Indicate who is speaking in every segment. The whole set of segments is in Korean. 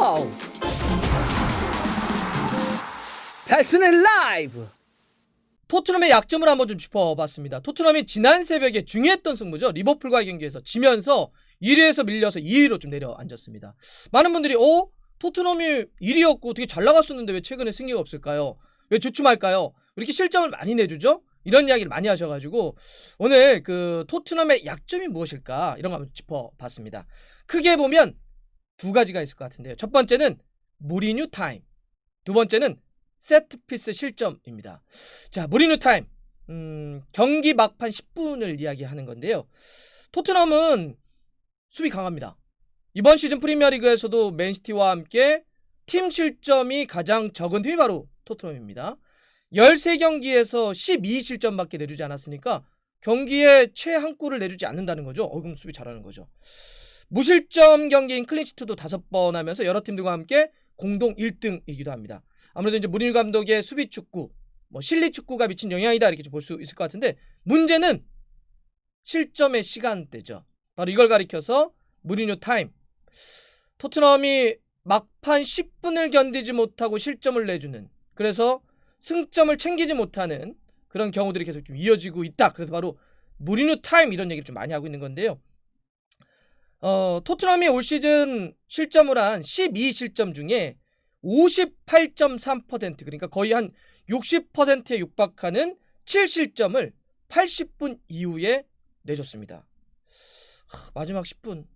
Speaker 1: 와우! 달슨의 라이브! 토트넘의 약점을 한번 좀 짚어봤습니다. 토트넘이 지난 새벽에 중요했던 승부죠. 리버풀과의 경기에서 지면서 1위에서 밀려서 2위로 좀 내려앉았습니다. 많은 분들이 토트넘이 1위였고 되게 잘 나갔었는데 왜 최근에 승리가 없을까요? 왜 주춤할까요? 왜 이렇게 실점을 많이 내주죠? 이런 이야기를 많이 하셔가지고 오늘 그 토트넘의 약점이 무엇일까 이런 거 한번 짚어봤습니다. 크게 보면 두 가지가 있을 것 같은데요. 첫 번째는 무리뉴 타임, 두 번째는 세트피스 실점입니다. 자, 무리뉴 타임. 경기 막판 10분을 이야기하는 건데요. 토트넘은 수비 강합니다. 이번 시즌 프리미어리그에서도 맨시티와 함께 팀 실점이 가장 적은 팀이 바로 토트넘입니다. 13경기에서 12실점밖에 내주지 않았으니까 경기에 채 한 골을 내주지 않는다는 거죠. 그럼 수비 잘하는 거죠. 무실점 경기인 클린시트도 5번 하면서 여러 팀들과 함께 공동 1등이기도 합니다. 아무래도 이제 무리뉴 감독의 수비 축구, 실리 축구가 미친 영향이다 이렇게 볼 수 있을 것 같은데 문제는 실점의 시간대죠. 바로 이걸 가리켜서 무리뉴 타임. 토트넘이 막판 10분을 견디지 못하고 실점을 내주는, 그래서 승점을 챙기지 못하는 그런 경우들이 계속 좀 이어지고 있다. 그래서 바로 무리뉴 타임 이런 얘기를 좀 많이 하고 있는 건데요. 토트넘이 올 시즌 실점을 한 12실점 중에 58.3%, 그러니까 거의 한 60%에 육박하는 7실점을 80분 이후에 내줬습니다. 마지막 10분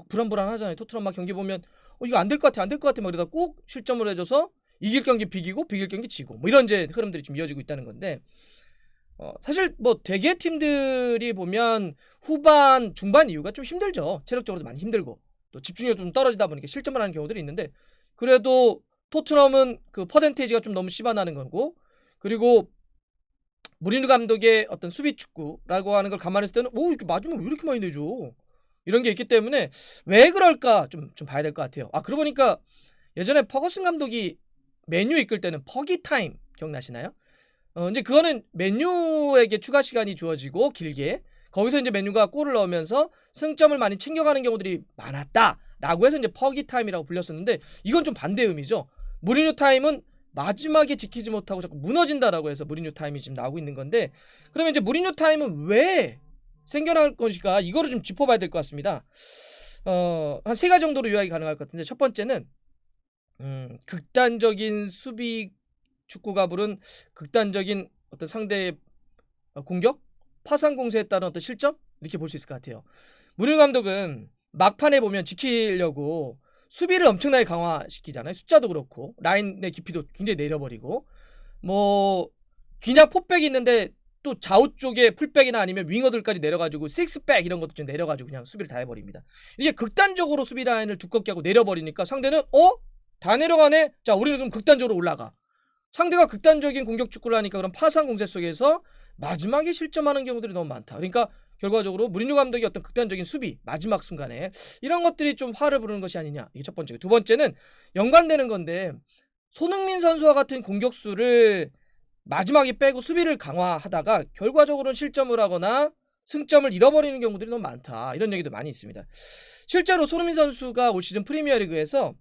Speaker 1: 불안불안하잖아요. 토트넘 막 경기 보면 이거 안 될 것 같아 안 될 것 같아 막 이러다 꼭 실점을 해줘서 이길 경기 비기고 비길 경기 지고 이런 이제 흐름들이 좀 이어지고 있다는 건데, 사실 대개 팀들이 보면 후반 중반 이후가 좀 힘들죠. 체력적으로도 많이 힘들고 또 집중력도 좀 떨어지다 보니까 실점을 하는 경우들이 있는데, 그래도 토트넘은 그 퍼센테이지가 좀 너무 씹어나는 거고, 그리고 무리뉴 감독의 어떤 수비 축구라고 하는 걸 감안했을 때는 이렇게 맞으면 왜 이렇게 많이 내줘? 이런 게 있기 때문에 왜 그럴까 좀 봐야 될 것 같아요. 그러고 보니까 예전에 퍼거슨 감독이 맨유 이끌 때는 퍼기 타임 기억나시나요? 이제 그거는 맨유에게 추가 시간이 주어지고 길게 거기서 이제 맨유가 골을 넣으면서 승점을 많이 챙겨가는 경우들이 많았다라고 해서 이제 퍼기 타임이라고 불렸었는데, 이건 좀 반대 의미죠. 무리뉴 타임은 마지막에 지키지 못하고 자꾸 무너진다라고 해서 무리뉴 타임이 지금 나오고 있는 건데, 그러면 이제 무리뉴 타임은 왜 생겨날 것인가 이거를 좀 짚어봐야 될 것 같습니다. 한 3가지 정도로 요약이 가능할 것 같은데, 첫 번째는 극단적인 수비 축구가 부른 극단적인 어떤 상대의 공격, 파상 공세에 따른 어떤 실점 이렇게 볼 수 있을 것 같아요. 무리뉴 감독은 막판에 보면 지키려고 수비를 엄청나게 강화시키잖아요. 숫자도 그렇고 라인의 깊이도 굉장히 내려버리고, 그냥 포백이 있는데 또 좌우 쪽에 풀백이나 아니면 윙어들까지 내려가지고 식스백 이런 것도 좀 내려가지고 그냥 수비를 다 해버립니다. 이게 극단적으로 수비 라인을 두껍게 하고 내려버리니까 상대는 다 내려가네? 자, 우리는 그럼 극단적으로 올라가. 상대가 극단적인 공격 축구를 하니까 그런 파상 공세 속에서 마지막에 실점하는 경우들이 너무 많다. 그러니까 결과적으로 무리뉴 감독이 어떤 극단적인 수비 마지막 순간에 이런 것들이 좀 화를 부르는 것이 아니냐, 이게 첫 번째고, 두 번째는 연관되는 건데, 손흥민 선수와 같은 공격수를 마지막에 빼고 수비를 강화하다가 결과적으로는 실점을 하거나 승점을 잃어버리는 경우들이 너무 많다, 이런 얘기도 많이 있습니다. 실제로 손흥민 선수가 올 시즌 프리미어리그에서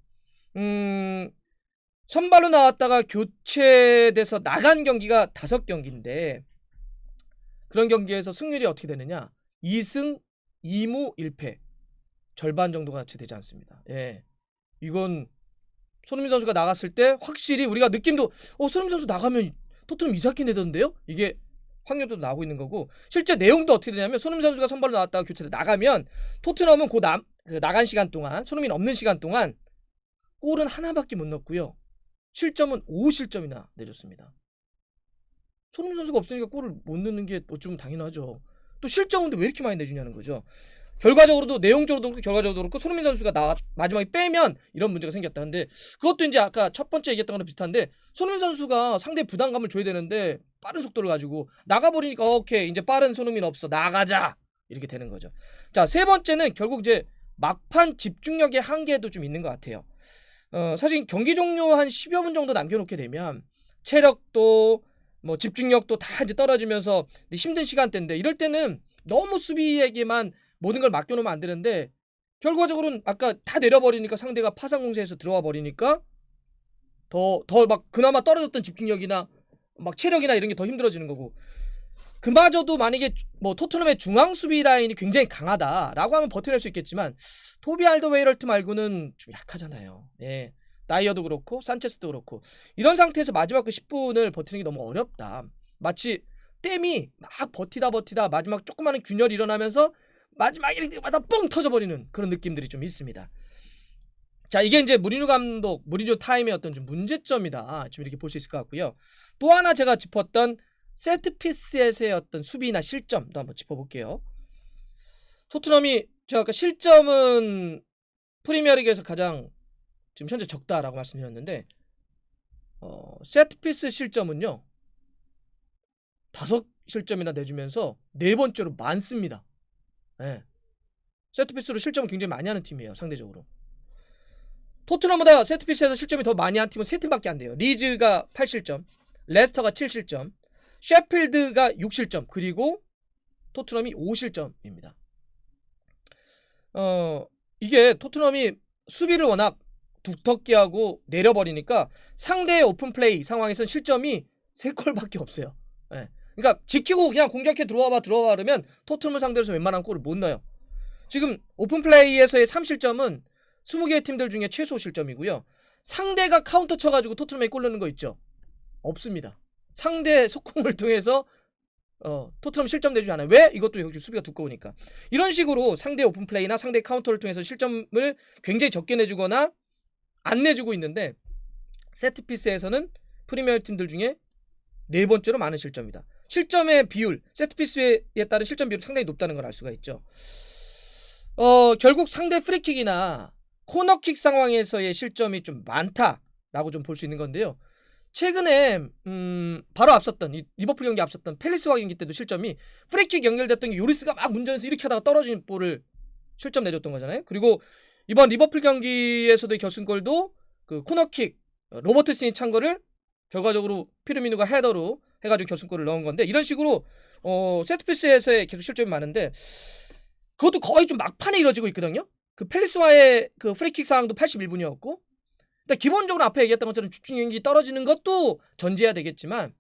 Speaker 1: 선발로 나왔다가 교체돼서 나간 경기가 5경기인데 그런 경기에서 승률이 어떻게 되느냐, 2승 2무 1패, 절반 정도가 채 되지 않습니다. 이건 손흥민 선수가 나갔을 때 확실히 우리가 느낌도 손흥민 선수 나가면 토트넘 이삭히 내던데요? 이게 확률도 나오고 있는 거고, 실제 내용도 어떻게 되냐면 손흥민 선수가 선발로 나왔다가 교체돼 나가면 토트넘은 그 나간 시간 동안, 손흥민 없는 시간 동안 골은 하나밖에 못 넣었고요. 실점은 5실점이나 내줬습니다. 손흥민 선수가 없으니까 골을 못 넣는 게 어쩌면 당연하죠. 또 실점인데 왜 이렇게 많이 내주냐는 거죠. 결과적으로도 내용적으로도 그렇고 결과적으로도 그렇고 손흥민 선수가 마지막에 빼면 이런 문제가 생겼다. 근데 그것도 이제 아까 첫 번째 얘기했던 거랑 비슷한데, 손흥민 선수가 상대 부담감을 줘야 되는데 빠른 속도를 가지고 나가버리니까 오케이 이제 빠른 손흥민 없어 나가자 이렇게 되는 거죠. 자, 세 번째는 결국 이제 막판 집중력의 한계도 좀 있는 것 같아요. 사실 경기 종료 한 10여 분 정도 남겨놓게 되면 체력도 집중력도 다 이제 떨어지면서 힘든 시간대인데, 이럴 때는 너무 수비에게만 모든 걸 맡겨놓으면 안 되는데 결과적으로는 아까 다 내려버리니까 상대가 파상 공세에서 들어와 버리니까 더 막 그나마 떨어졌던 집중력이나 막 체력이나 이런 게 더 힘들어지는 거고, 그마저도 만약에 뭐 토트넘의 중앙 수비 라인이 굉장히 강하다라고 하면 버텨낼 수 있겠지만 토비 알더웨이럴트 말고는 좀 약하잖아요. 예. 나이어도 그렇고 산체스도 그렇고 이런 상태에서 마지막 그 10분을 버티는 게 너무 어렵다. 마치 댐이 막 버티다 마지막 조그마한 균열이 일어나면서 마지막에 마다 뻥 터져버리는 그런 느낌들이 좀 있습니다. 자, 이게 이제 무리뉴 감독, 무리뉴 타임의 어떤 좀 문제점이다, 지금 이렇게 볼 수 있을 것 같고요. 또 하나 제가 짚었던 세트피스에서의 어떤 수비나 실점도 한번 짚어볼게요. 토트넘이 제가 아까 실점은 프리미어리그에서 가장 지금 현재 적다라고 말씀드렸는데, 세트피스 실점은요 5실점이나 내주면서 4번째로 많습니다. 예. 세트피스로 실점을 굉장히 많이 하는 팀이에요, 상대적으로. 토트넘보다 세트피스에서 실점이 더 많이 한 팀은 3팀밖에 안 돼요. 리즈가 8실점, 레스터가 7실점, 셰필드가 6실점, 그리고 토트넘이 5실점입니다. 이게 토트넘이 수비를 워낙 두텁게 하고 내려버리니까 상대의 오픈플레이 상황에서는 실점이 3골밖에 없어요. 예. 그러니까 지키고 그냥 공격해 들어와봐 그러면 토트넘을 상대로서 웬만한 골을 못 넣어요. 지금 오픈플레이에서의 3실점은 20개의 팀들 중에 최소 실점이고요. 상대가 카운터 쳐가지고 토트넘에 골 넣는 거 있죠? 없습니다. 상대 속공을 통해서 토트넘 실점 내주지 않아요. 왜? 이것도 역시 수비가 두꺼우니까. 이런 식으로 상대 오픈플레이나 상대 카운터를 통해서 실점을 굉장히 적게 내주거나 안 내주고 있는데, 세트피스에서는 프리미어 팀들 중에 4번째로 많은 실점이다. 실점의 비율, 세트피스에 따른 실점 비율이 상당히 높다는 걸 알 수가 있죠. 결국 상대 프리킥이나 코너킥 상황에서의 실점이 좀 많다라고 좀 볼 수 있는 건데요. 최근에 바로 앞섰던 리버풀 경기 앞섰던 팰리스와 경기 때도 실점이 프리킥 연결됐던 게 요리스가 막 운전해서 이렇게 하다가 떨어진 볼을 실점 내줬던 거잖아요. 그리고 이번 리버풀 경기에서도의 결승골도 그 코너킥 로버트슨이 찬 거를 결과적으로 피르미누가 헤더로 해가지고 결승골을 넣은 건데, 이런 식으로 세트피스에서의 계속 실점이 많은데 그것도 거의 좀 막판에 이뤄지고 있거든요. 그 팰리스와의 그 프리킥 상황도 81분이었고, 근데 기본적으로 앞에 얘기했던 것처럼 집중력이 떨어지는 것도 전제해야 되겠지만,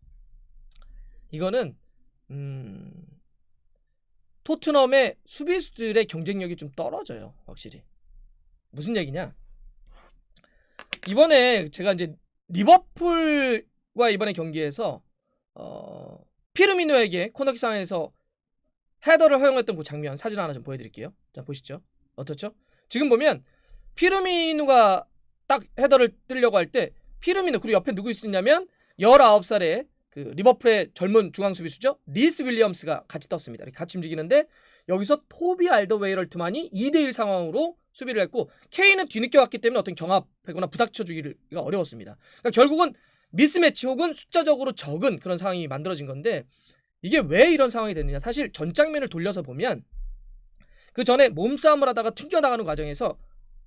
Speaker 1: 이거는 토트넘의 수비수들의 경쟁력이 좀 떨어져요, 확실히. 무슨 얘기냐? 이번에 제가 이제 리버풀과 이번에 경기에서 피르미노에게 코너킥 상황에서 헤더를 허용했던 그 장면 사진 하나 좀 보여드릴게요. 자, 보시죠. 어떻죠? 지금 보면 피르미누가 딱 헤더를 뜨려고 할 때 피르미누, 그리고 옆에 누구 있었냐면 19살의 그 리버풀의 젊은 중앙 수비수죠, 리스 윌리엄스가 같이 떴습니다. 이렇게 같이 움직이는데 여기서 토비 알더웨이럴트만이 2대1 상황으로 수비를 했고, 케인은 뒤늦게 왔기 때문에 어떤 경합하거나 부닥쳐주기가 어려웠습니다. 그러니까 결국은 미스매치 혹은 숫자적으로 적은 그런 상황이 만들어진 건데, 이게 왜 이런 상황이 됐느냐, 사실 전 장면을 돌려서 보면 그 전에 몸싸움을 하다가 튕겨나가는 과정에서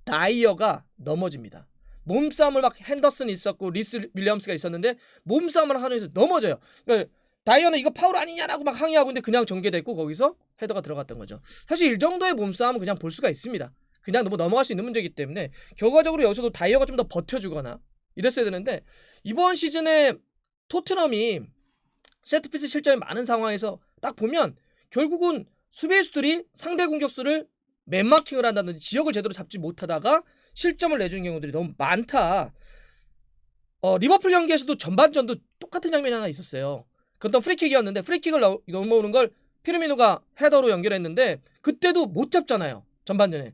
Speaker 1: 다이어가 넘어집니다. 몸싸움을 막 핸더슨이 있었고 리스 윌리엄스가 있었는데 몸싸움을 하면서 넘어져요. 그러니까 다이어는 이거 파울 아니냐라고 막 항의하고 있는데 그냥 전개됐고 거기서 헤더가 들어갔던 거죠. 사실 이 정도의 몸싸움은 그냥 볼 수가 있습니다. 그냥 너무 넘어갈 수 있는 문제이기 때문에 결과적으로 여기서도 다이어가 좀 더 버텨주거나 이랬어야 되는데, 이번 시즌에 토트넘이 세트피스 실점이 많은 상황에서 딱 보면 결국은 수비수들이 상대 공격수를 맨마킹을 한다든지 지역을 제대로 잡지 못하다가 실점을 내주는 경우들이 너무 많다. 리버풀 경기에서도 전반전도 똑같은 장면이 하나 있었어요. 그건 프리킥이었는데 프리킥을 넘어오는 걸 피르미누가 헤더로 연결했는데 그때도 못 잡잖아요. 전반전에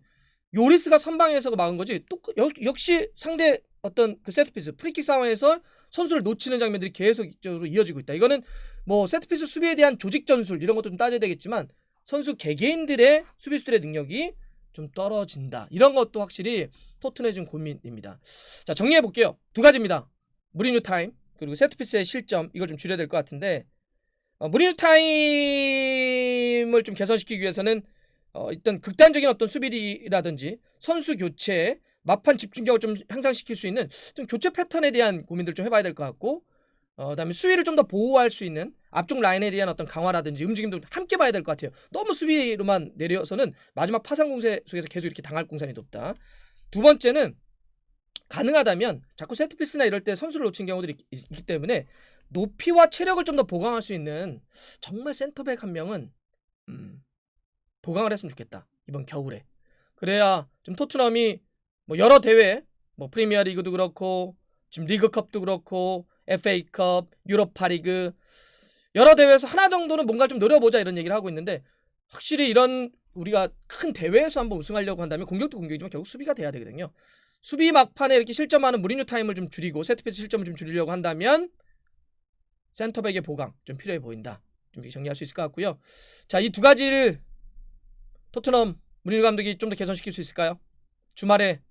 Speaker 1: 요리스가 선방에서 막은 거지. 또 역시 상대 어떤 그 세트피스 프리킥 상황에서 선수를 놓치는 장면들이 계속적으로 이어지고 있다. 이거는 뭐 세트피스 수비에 대한 조직 전술 이런 것도 좀 따져야 되겠지만 선수 개개인들의 수비수들의 능력이 좀 떨어진다. 이런 것도 확실히 토트넘의 좀 고민입니다. 자, 정리해 볼게요. 2가지입니다. 무리뉴 타임 그리고 세트피스의 실점, 이걸 좀 줄여야 될 것 같은데, 무리뉴 타임을 좀 개선시키기 위해서는 일단 극단적인 어떤 수비라든지 선수 교체, 막판 집중력을 좀 향상시킬 수 있는 좀 교체 패턴에 대한 고민들 좀 해봐야 될 것 같고, 그다음에 수비를 좀 더 보호할 수 있는 앞쪽 라인에 대한 어떤 강화라든지 움직임도 함께 봐야 될 것 같아요. 너무 수비로만 내려서는 마지막 파상 공세 속에서 계속 이렇게 당할 공산이 높다. 두 번째는 가능하다면 자꾸 세트피스나 이럴 때 선수를 놓친 경우들이 있기 때문에 높이와 체력을 좀 더 보강할 수 있는 정말 센터백 한 명은 보강을 했으면 좋겠다. 이번 겨울에. 그래야 좀 토트넘이 뭐 여러 대회, 뭐 프리미어 리그도 그렇고 지금 리그컵도 그렇고 FA컵, 유로파리그 여러 대회에서 하나 정도는 뭔가 좀 노려보자 이런 얘기를 하고 있는데, 확실히 이런 우리가 큰 대회에서 한번 우승하려고 한다면 공격도 공격이지만 결국 수비가 돼야 되거든요. 수비 막판에 이렇게 실점하는 무리뉴 타임을 좀 줄이고 세트피스 실점을 좀 줄이려고 한다면 센터백의 보강 좀 필요해 보인다. 좀 이렇게 정리할 수 있을 것 같고요. 자, 이 두 가지를 토트넘 무리뉴 감독이 좀 더 개선시킬 수 있을까요? 주말에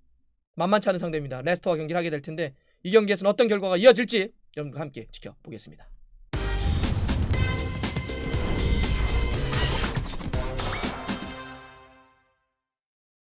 Speaker 1: 만만치 않은 상대입니다. 레스터와 경기를 하게 될 텐데 이 경기에서는 어떤 결과가 이어질지 여러분과 함께 지켜보겠습니다.